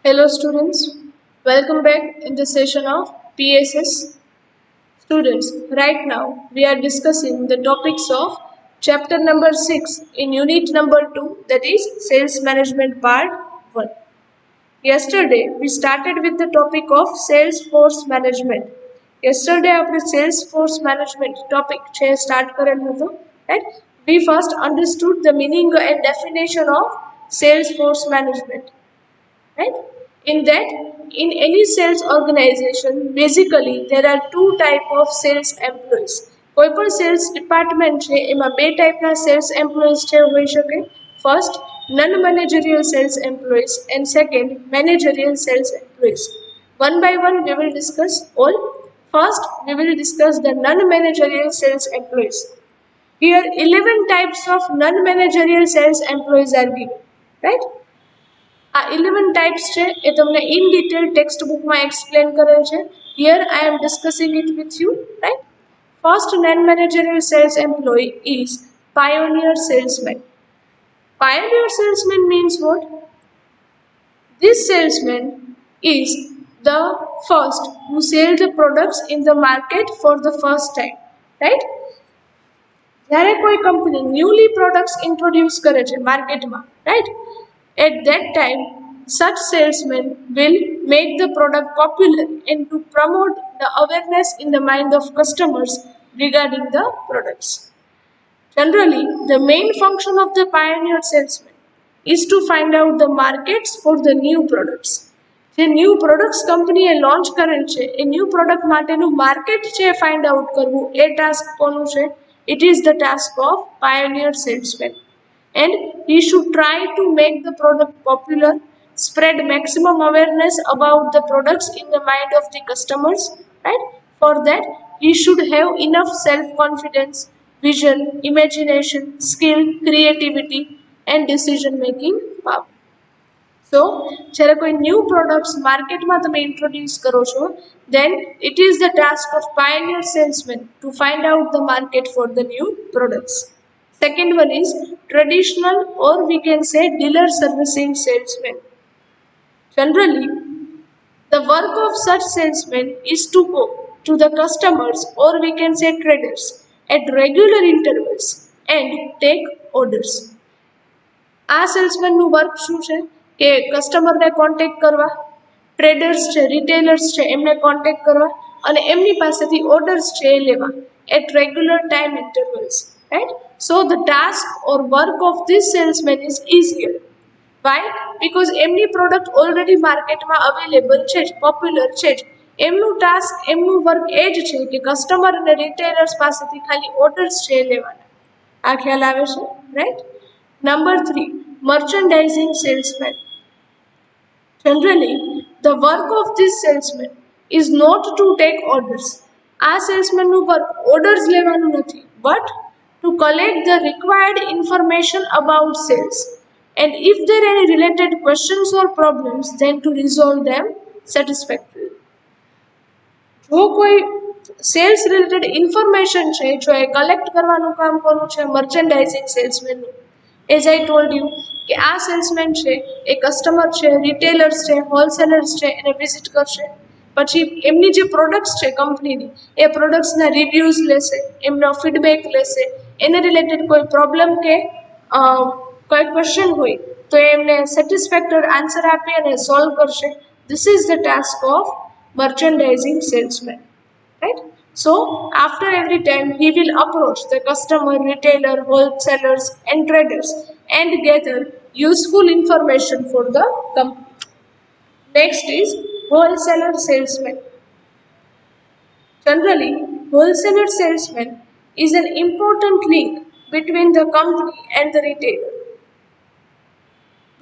Hello students, welcome back in the session of PSS. Students, right now we are discussing the topics of chapter number 6 in unit number 2, that is sales management part 1. Yesterday we started with the topic of sales force management. Yesterday આપણે sales force management topic છે start કરેલ હતો, right? We first understood the meaning and definition of sales force management. Right? In that, in any sales organization, basically there are two type of sales employees. કોઈ પણ sales department છે એમાં બે ટાઈપના sales employees છે હોઈ શકે. First, non-managerial sales employees and second, managerial sales employees. One by one we will discuss all. First, we will discuss the non-managerial sales employees. Here 11 types of non-managerial sales employees are given, right? આ 11 types છે એ તમને in detail text બુકમાં explain કરેલ છે. Here I am discussing it with you, right? First non managerial sales employee is pioneer salesman. Pioneer salesman means what? This salesman is the first who sell the products in the market for the first time, right? જ્યારે કોઈ company newly products introduce કરે છે માર્કેટમાં, right? At that time, such salesmen will make the product popular and to promote the awareness in the mind of customers regarding the products. Generally, the main function of the pioneer salesman is to find out the markets for the new products. જે new products કંપનીએ launch કરેલ છે એ new product માટેનું market છે find out કરવું, એ task કોનું છે? It is the task of pioneer salesman. And he should try to make the product popular, spread maximum awareness about the products in the mind of the customers, right? For that, he should have enough self-confidence, vision, imagination, skill, creativity, and decision-making power. So, જ્યારે કોઈ new products માર્કેટમાં તમે introduce કરો છો, then it is the task of pioneer salesman to find out the market for the new products. Second one is traditional, or we can say dealer servicing salesman. Generally, the work of such salesmen is to go to the customers, or we can say traders, at regular intervals and take orders. આ સેલ્સમેનનું work શું છે કે કસ્ટમરને contact કરવા, traders છે, retailers છે એમને contact કરવા અને એમની પાસેથી ઓર્ડર્સ છે એ લેવા at regular time intervals, right? So the task or work of this salesman is easier. Why? Because એમની પ્રોડક્ટ ઓલરેડી માર્કેટમાં અવેલેબલ છે જ, પોપ્યુલર છે જ. એમનું ટાસ્ક, એમનું વર્ક એ જ છે કે કસ્ટમર અને રિટેલર્સ પાસેથી ખાલી ઓર્ડર્સ છે એ લેવાના. આ ખ્યાલ આવે છે, right? Number 3, merchandising salesman. Generally, the work of this salesman is not to take orders. આ સેલ્સમેનનું વર્ક ઓર્ડર્સ લેવાનું નથી, but to collect the required information about sales, and if there are any related questions or problems, then to resolve them satisfactorily. જો કોઈ cells related information છે જો એ collect કરવાનું કામ કરવું છે મર્ચેન્ડાઇઝિંગ સેલ્સમેનનું. એઝ આઈ ટોલ્ડ યુ કે આ સેલ્સમેન છે એ કસ્ટમર છે, રિટેલર્સ છે, હોલસેલર્સ છે એને વિઝિટ કરશે, પછી એમની જે પ્રોડક્ટ્સ છે કંપનીની એ પ્રોડક્ટ્સના રિવ્યૂઝ લેશે, એમનો ફીડબેક લેશે, એને રિલેટેડ કોઈ પ્રોબ્લેમ કે કોઈ ક્વેશ્ચન હોય તો એમને સેટિસ્ફેક્ટરી આન્સર આપી અને સોલ્વ કરશે. This is the task of merchandising salesman, right? So after every time he will approach the customer, retailer, wholesalers and traders and gather useful information for the company. Next is wholesaler salesman. Generally, wholesaler salesman is an important link between the company and the retailer.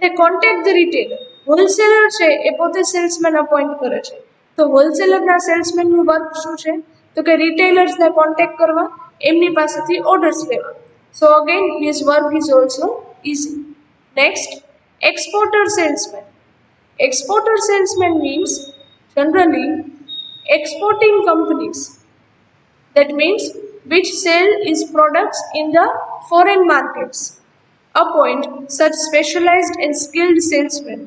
They contact the retailer. Wholesaler છે એ પોતે salesman appoint કરે છે, તો હોલસેલરના સેલ્સમેનનું work શું છે તો કે રિટેલર્સને contact કરવા, એમની પાસેથી ઓર્ડર્સ લેવા. સો again his work is also easy. Next, exporter salesman. Exporter salesman means generally exporting companies. That means which sell its products in the foreign markets. Appoint such specialized and skilled salesmen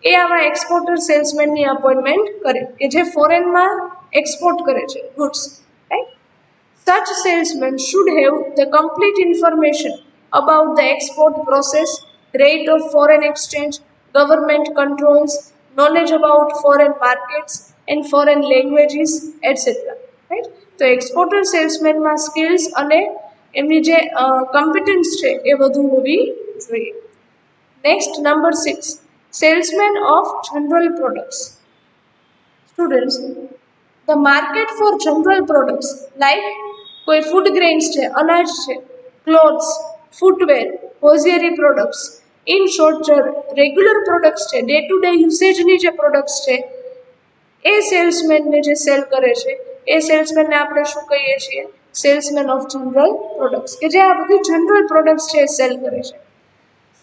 એ આવા exporter સેલ્સમેનની appointment કરે કે જે ફોરેનમાં export કરે છે goods, right. Such salesmen should have the complete information about the export process, rate of foreign exchange, government controls, knowledge about foreign markets and foreign languages, etc. Right? તો exporter સેલ્સમેનમાં skills અને એમની જે competence છે એ વધુ હોવી જોઈએ. Next number 6, salesman of general products. Students, the market for general products like કોઈ food grains છે, અનાજ છે, clothes, footwear, હોઝિયરી products, in short જે રેગ્યુલર પ્રોડક્ટ્સ છે, ડે ટુ ડે યુસેજની જે પ્રોડક્ટ્સ છે એ સેલ્સમેનને જે સેલ કરે છે એ સેલ્સમેનને આપણે શું કહીએ છીએ? સેલ્સમેન ઓફ જનરલ પ્રોડક્ટ્સ, કે જે આ બધી જનરલ પ્રોડક્ટ્સ છે એ સેલ કરે છે.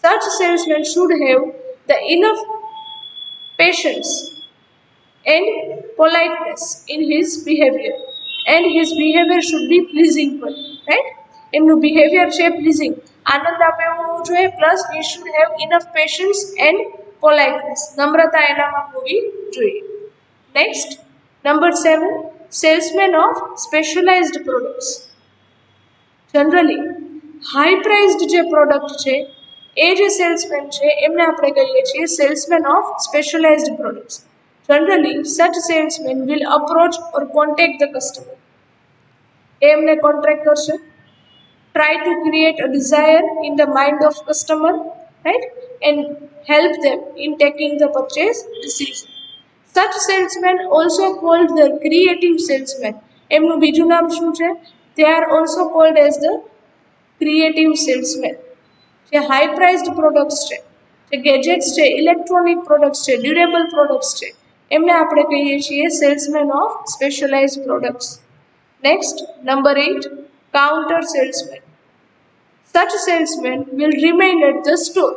Such salesmen should have the enough patience and politeness in his behavior, and his behavior should be pleasing પણ, right? એમનું બિહેવિયર છે પ્લીઝિંગ, આનંદ આપે એવું હોવું જોઈએ, plus he should have enough patience and politeness, નમ્રતા એનામાં હોવી જોઈએ. Next number 7, salesman of specialised products. Generally high priced જે પ્રોડક્ટ છે એ જે સેલ્સમેન છે એમને આપણે કહીએ છીએ salesman of specialised products. Generally, such salesmen will approach or contact the customer. એમને કોન્ટ્રેક્ટ કરશે. Try to create a desire in the mind of customer, right? And help them in taking the purchase decision. Such salesmen also called the creative salesmen. એમનું બીજું નામ શું છે? They are also called as the creative salesmen. જે high prized products છે, જે gadgets છે, electronic products છે, ડ્યુરેબલ પ્રોડક્ટ્સ છે, એમને આપણે કહીએ છીએ salesman of specialised products. Next number 8, counter salesman. Such salesman will remain at the store.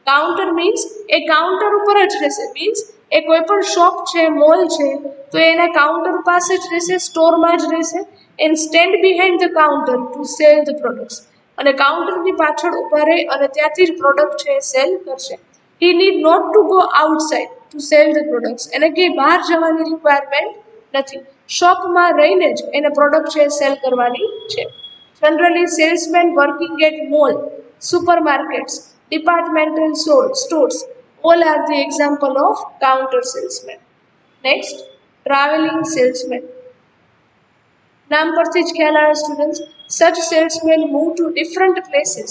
Counter means a counter ઉપર જ રહેશે, મીન્સ એ કોઈ પણ શોપ છે, મોલ છે, તો એના કાઉન્ટર પાસે જ રહેશે, સ્ટોરમાં જ રહેશે, and stand behind the counter to sell the products. અને કાઉન્ટરની પાછળ ઊભા રહી અને ત્યાંથી જ પ્રોડક્ટ છે એ સેલ કરશે. He need not to go outside to sell the products. એને કંઈ બહાર જવાની રિક્વાયરમેન્ટ નથી, શોપમાં રહીને જ એને પ્રોડક્ટ છે એ સેલ કરવાની છે. Generally salesman working at mall, supermarkets, departmental stores, all are the example of counter salesmen. Next, traveling salesmen. નામ પરથી જ ખ્યાલ આવે students. Such salesmen move to different places,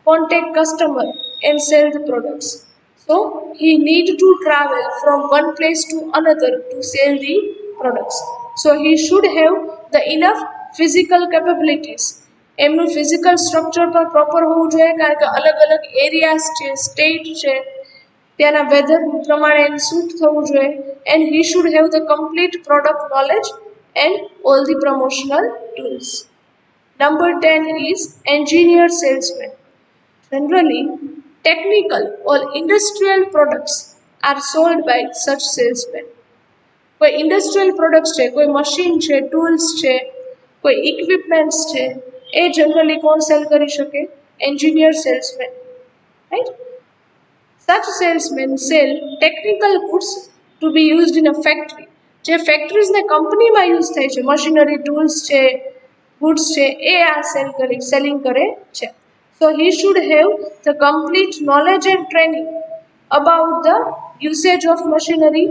contact customer and sell the products. So he need to travel from one place to another to sell the products. So he should have the enough physical capabilities. એમનું physical structure પણ proper હોવું જોઈએ, કારણ કે અલગ અલગ areas છે, state છે, ત્યાંના વેધર પ્રમાણે એને સૂટ થવું જોઈએ. And he should have the complete product knowledge and all the promotional tools. Number 10 is engineer salesman. Generally, technical or industrial products are sold by such salesmen. કોઈ industrial products છે, કોઈ machine છે, tools છે, કોઈ equipments છે, એ generally કોણ cell કરી શકે? Engineer salesman, right. Such salesmen sell technical goods to be used in a factory. જે ફેક્ટરીઝને કંપનીમાં યુઝ થાય છે, મશીનરી, ટૂલ્સ છે, ગુડ્સ છે, એ આ સેલિંગ કરે છે. So he should have the complete knowledge and training about the usage of machinery,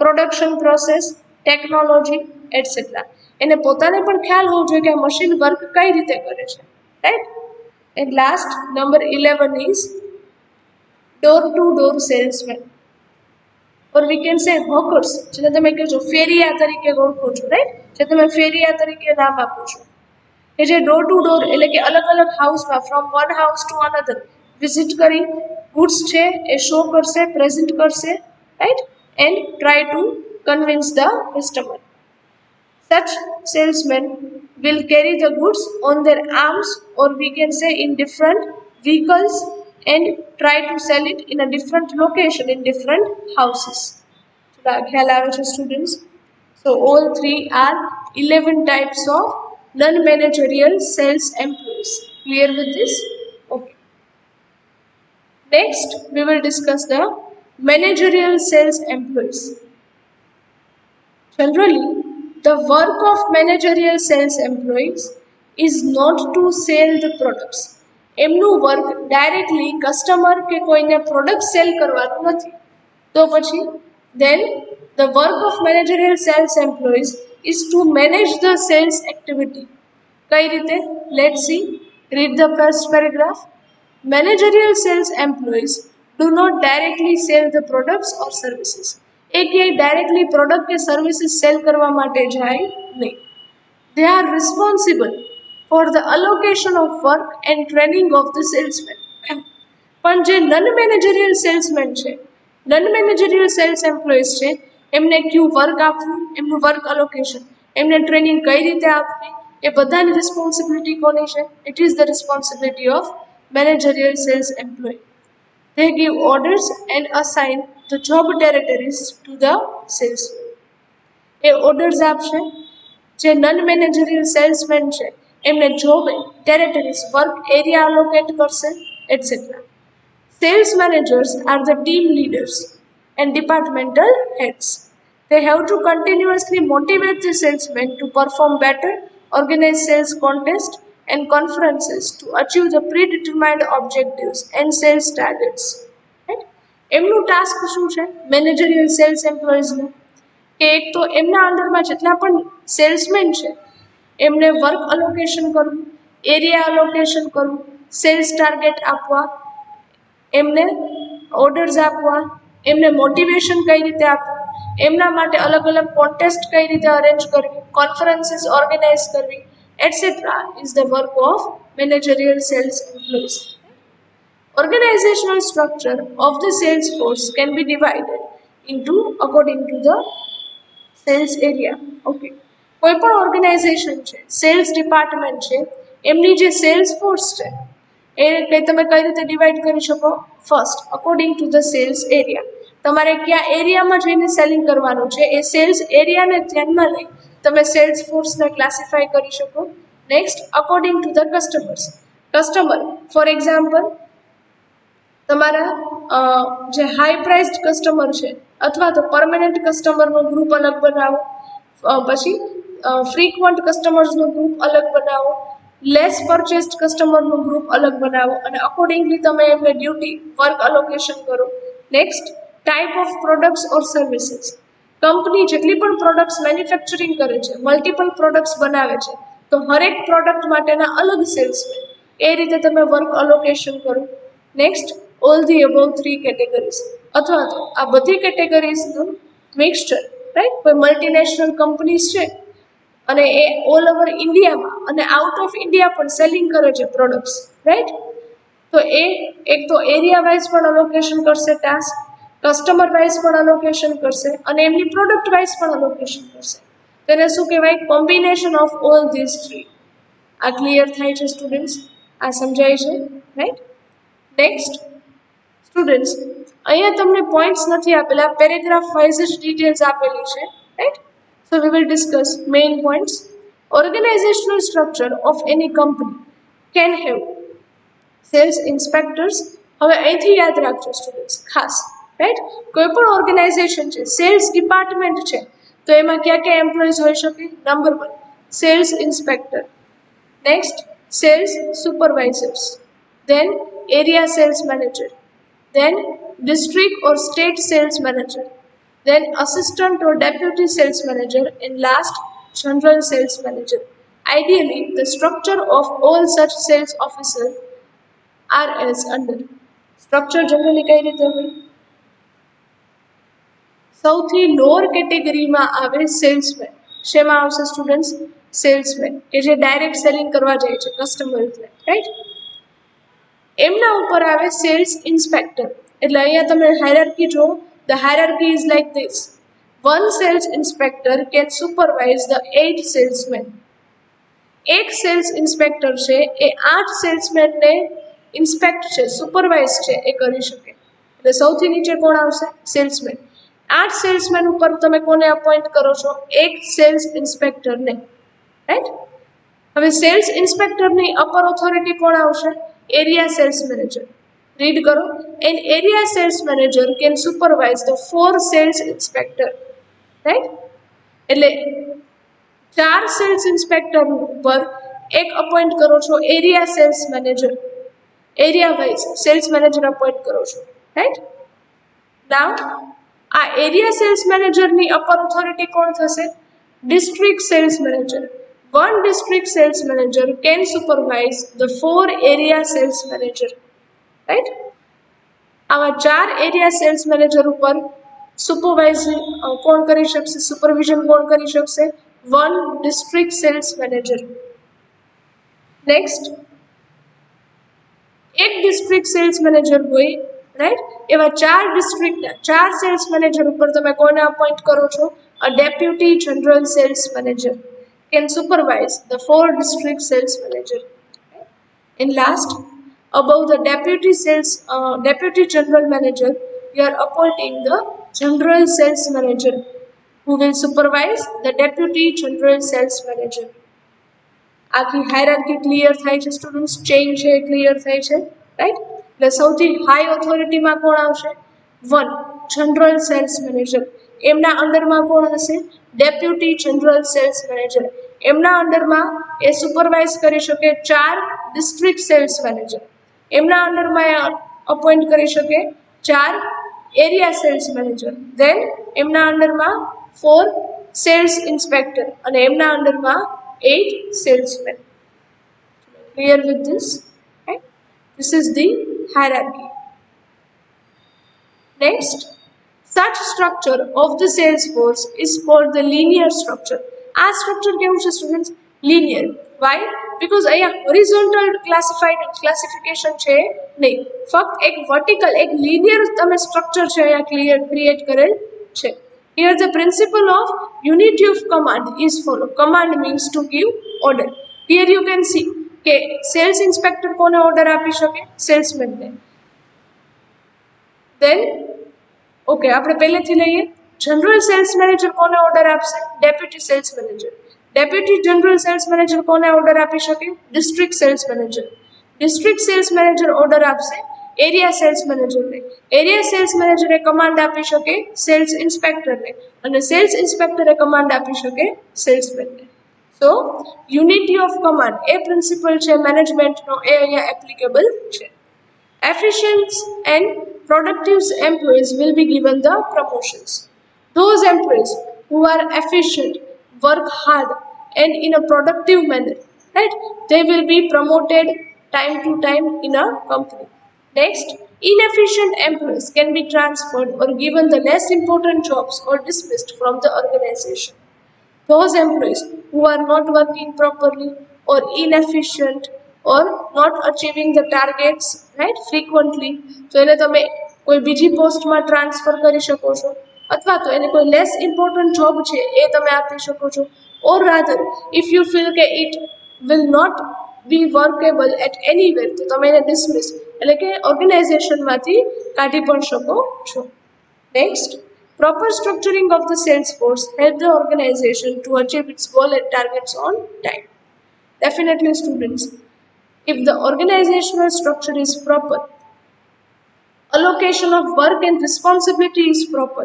production process, technology etcetera. એને પોતાને પણ ખ્યાલ હોવો જોઈએ કે આ મશીન વર્ક કઈ રીતે કરે છે, right. And last number 11 is door to door salesman, or we can say hawkers, જેને તમે કહો છો ફેરિયા તરીકે ઓળખો છો, રાઈટ, જે તમે ફેરિયા તરીકે નામ આપો છો, કે જે ડોર ટુ ડોર એટલે કે અલગ અલગ હાઉસમાં from one house to another visit કરી ગુડ્સ છે એ શો કરશે, પ્રેઝન્ટ કરશે, right, and try to convince the customer. Such salesmen will carry the goods on their arms, or we can say in different vehicles, and try to sell it in a different location, in different houses. ખ્યાલ આવે છે students? So all three are 11 types of non-managerial sales employees. Clear with this? Okay. Next, we will discuss the managerial sales employees. Generally, the work of managerial sales employees is not to sell the products. એમનું work directly customer કે કોઈને product cell કરવાનું નથી. તો પછી then the work of managerial sales employees is to manage the sales activity. કઈ રીતે? Let's see. Read the first paragraph. Managerial sales employees do not directly sell the products or services. એ ક્યાંય directly product કે services cell કરવા માટે જાય નહીં. They are responsible for the allocation of work and training of the salesmen. પણ જે none managerial salesman છે, none managerial sales employees છે, એમને ક્યુ વર્ક આપવું, એમનું વર્ક અલોકેશન, એમને ટ્રેનિંગ કઈ રીતે આપવી, એ બધાની રિસ્પોન્સિબિલિટી કોની છે? It is the responsibility of managerial sales employ. They give orders and assign the job territories to the salesman. A orders આપશે. જે નન મેનેજરિયલ સેલ્સમેન છે એમને જોબ ટેરેટરીઝ વર્ક એરિયા અલોકેટ કરશે etcetera. Sales managers are the team leaders and departmental heads. They have to continuously motivate the salesmen to perform better, organize sales contests and conferences to achieve the predetermined objectives and sales targets. Right? એમનું task શું છે managerial cells એમ્પ્લોઈઝનું? કે એક તો એમના અંડરમાં જેટલા પણ salesman છે એમને વર્ક અલોકેશન કરવું, એરિયા અલોકેશન કરવું, સેલ્સ ટાર્ગેટ આપવા, એમને ઓર્ડર્સ આપવા, એમને મોટિવેશન કઈ રીતે આપવું, એમના માટે અલગ અલગ કોન્ટેસ્ટ કઈ રીતે અરેન્જ કરવી, કોન્ફરન્સીસ ઓર્ગેનાઇઝ કરવી, etcetera is the work of managerial sales employees. Organizational structure of the sales force can be divided into according to the sales area. Okay. કોઈ પણ ઓર્ગેનાઇઝેશન છે, સેલ્સ ડિપાર્ટમેન્ટ છે, એમની જે સેલ્સ ફોર્સ છે એ તમે કઈ રીતે ડિવાઈડ કરી શકો? First according to the sales area. તમારે કયા એરિયામાં જઈને સેલિંગ કરવાનું છે એ સેલ્સ એરિયાને ધ્યાનમાં લઈ તમે સેલ્સ ફોર્સને ક્લાસિફાઈ કરી શકો. Next according to the customers. Customer for example તમારા જે હાઈ પ્રાઇસ્ડ કસ્ટમર છે અથવા તો પરમેનન્ટ કસ્ટમરનો ગ્રુપ અલગ બનાવો, પછી ફ્રીક્વન્ટ કસ્ટમર્સનું ગ્રુપ અલગ બનાવો, લેસ પરચેસ્ડ કસ્ટમરનું ગ્રુપ અલગ બનાવો અને અકોર્ડિંગલી તમે એમને ડ્યુટી વર્ક અલોકેશન કરો. Next type of products or services. Company જેટલી પણ પ્રોડક્ટ્સ મેન્યુફેક્ચરિંગ કરે છે, મલ્ટિપલ પ્રોડક્ટ્સ બનાવે છે, તો હરેક પ્રોડક્ટ માટેના અલગ સેલ્સમેન, એ રીતે તમે વર્ક અલોકેશન કરો. Next all the above 3 categories અથવા તો આ બધી કેટેગરીઝનું મિક્સચર. રાઈટ? કોઈ મલ્ટીનેશનલ કંપનીઝ છે અને એ ઓલ ઓવર ઇન્ડિયામાં અને આઉટ ઓફ ઇન્ડિયા પણ સેલિંગ કરે છે પ્રોડક્ટ્સ. રાઈટ? તો એ એક તો એરિયા વાઇઝ પણ અલોકેશન કરશે ટાસ્ક, કસ્ટમર વાઇઝ પણ અલોકેશન કરશે અને એમની પ્રોડક્ટ વાઇઝ પણ અલોકેશન કરશે. તેને શું કહેવાય? Combination of all this three. આ ક્લિયર થાય છે સ્ટુડન્ટ્સ? આ સમજાય છે? રાઈટ? નેક્સ્ટ સ્ટુડન્ટ્સ, અહીંયા તમને પોઈન્ટ્સ નથી આપેલા, પેરેગ્રાફ વાઇઝ જ ડિટેલ્સ આપેલી છે. Right? So we will discuss main points. Organisational structure of any company can have sales inspectors. હવે અહીંથી યાદ રાખજો સ્ટુડન્ટ્સ ખાસ. રાઈટ? કોઈ પણ ઓર્ગેનાઇઝેશન છે, સેલ્સ ડિપાર્ટમેન્ટ છે, તો એમાં ક્યાં ક્યાં એમ્પ્લોઈઝ હોઈ શકે? Number 1 sales inspector, next sales supervisors, then area sales manager, then district or state sales manager, then assistant or deputy sales manager, and last general sales manager. Ideally, the structure of all such sales officers are as under. Structure generally કઈ રીતે હોય? સૌથી lower કેટેગરીમાં આવે salesman. શેમાં આવશે students? Salesman, કે જે ડાયરેક્ટ સેલિંગ કરવા જાય છે કસ્ટમર્સને. રાઈટ? એમના ઉપર આવે સેલ્સ ઇન્સ્પેક્ટર. એટલે અહીંયા તમે હાયરાર્કી જો, the hierarchy is like this. 1 sales inspector can supervise the 8 salesman. એક સેલ્સ ઇન્સ્પેક્ટર છે એ 8 સેલ્સમેનને ઇન્સ્પેક્ટ છે, સુપરવાઇઝ છે એ કરી શકે. એટલે સૌથી નીચે કોણ આવશે? સેલ્સમેન. 8 સેલ્સમેન ઉપર તમે કોને અપોઇન્ટ કરો છો? એક સેલ્સ ઇન્સ્પેક્ટરને. રાઈટ? હવે સેલ્સ ઇન્સ્પેક્ટરની અપર ઓથોરિટી કોણ આવશે? Area sales manager. રીડ કરો. An area sales manager can supervise the 4 sales inspector, right. એટલે 4 સેલ્સ ઇન્સ્પેક્ટર ઉપર એક અપોઇન્ટ કરો છો area sales manager, area wise sales manager appoint કરો છો, રાઈટ. નાવ આ એરિયા સેલ્સ મેનેજરની અપર ઓથોરિટી કોણ થશે? District sales manager. One district sales manager can supervise the 4 area sales manager, right? આવા 4 એરિયા સેલ્સ મેનેજર ઉપર supervise કોણ કરી શકશે? સુપરવિઝન કોણ કરી શકશે? One district sales manager. Next, એક ડિસ્ટ્રિક્ટ સેલ્સ મેનેજર હોય, રાઈટ, એવા 4 ડિસ્ટ્રિક્ટના 4 સેલ્સ મેનેજર ઉપર તમે કોને અપોઇન્ટ કરો છો? A deputy general sales manager can supervise the 4 district sales manager. And last, above the deputy general manager, we are appointing the general sales manager who will supervise the deputy general sales manager. આખી hierarchy clear થાય છે students? Chain છે clear થાય છે, right. એટલે સૌથી high ઓથોરિટીમાં કોણ આવશે? One general sales manager. એમના અંડરમાં કોણ હશે? Deputy general sales manager. એમના અંડરમાં એ સુપરવાઇઝ કરી શકે 4 ડિસ્ટ્રિક્ટ સેલ્સ મેનેજર. એમના અંડરમાં અપોઇન્ટ કરી શકે 4 એરિયા સેલ્સ મેનેજર. ધેન એમના અંડરમાં 4 સેલ્સ ઇન્સ્પેક્ટર અને એમના અંડરમાં 8 salesmen. Clear with this? Right? This is the hierarchy. Next, such structure of the sales force is called the linear structure. આ structure કેવું છે students? linear. Why? Because અહીંયા horizontal classification છે નહીં, ફક્ત એક vertical, એક linear તમે structure છે અહીંયા create કરેલ છે. Here the principle of unity of command is followed. Command means to give order. Here you can see કે sales inspector કોને order આપી શકે? salesman ને. Then okay, આપણે પહેલેથી લઈએ. જનરલ સેલ્સ મેનેજર કોને ઓર્ડર આપશે? Deputy sales manager. Deputy general sales manager કોને ઓર્ડર આપી શકે? District sales manager. District sales manager order આપશે એરિયા સેલ્સ મેનેજરને. એરિયા સેલ્સ મેનેજરે કમાન્ડ આપી શકે સેલ્સ ઇન્સ્પેક્ટરને અને સેલ્સ ઇન્સ્પેક્ટરે કમાન્ડ આપી શકે સેલ્સમેનને. સો યુનિટી ઓફ કમાન્ડ એ પ્રિન્સિપલ છે મેનેજમેન્ટનો, એ અહીંયા એપ્લિકેબલ છે. Efficient and productive employees will be given the promotions. Those employees who are efficient, work hard and in a productive manner, right? They will be promoted time to time in a company. Next, inefficient employees can be transferred or given the less important jobs or dismissed from the organization. Those employees who are not working properly or inefficient or not achieving the targets, right, frequently, તો એને તમે કોઈ બીજી પોસ્ટમાં transfer કરી શકો છો અથવા તો એને કોઈ લેસ ઇમ્પોર્ટન્ટ જોબ છે એ તમે આપી શકો છો. Or rather if you feel કે it will not be workable at anywhere, તો તમે એને ડિસમિસ એટલે કે ઓર્ગેનાઇઝેશનમાંથી કાઢી પણ શકો છો. Next, proper structuring of the sales force help the organization to achieve its goal and targets on time. Definitely students, if the organizational structure is proper, allocation of work and responsibility is proper,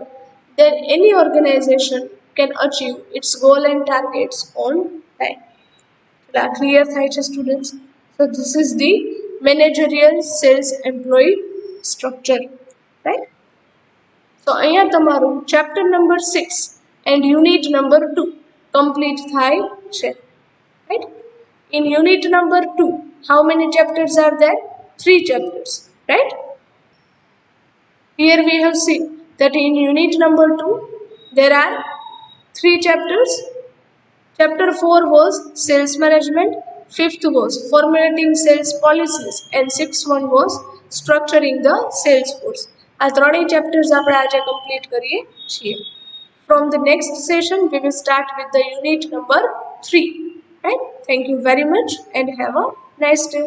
then any organization can achieve its goal and targets on time. Clear થાય છે students? So this is the managerial sales employee structure, right? So અહીંયા તમારું chapter number 6 and unit number 2 complete થાય છે, right? In unit number 2, how many chapters are there? 3 chapters, right? Here we have seen that in unit number 2 there are 3 chapters. Chapter 4 was sales management, 5th was formulating sales policies and 6th one was structuring the sales force. આ ત્રણેય chapters આપણે આજે complete કરીએ છીએ. From the next session we will start with the unit number 3, right? Thank you very much and have a nice day.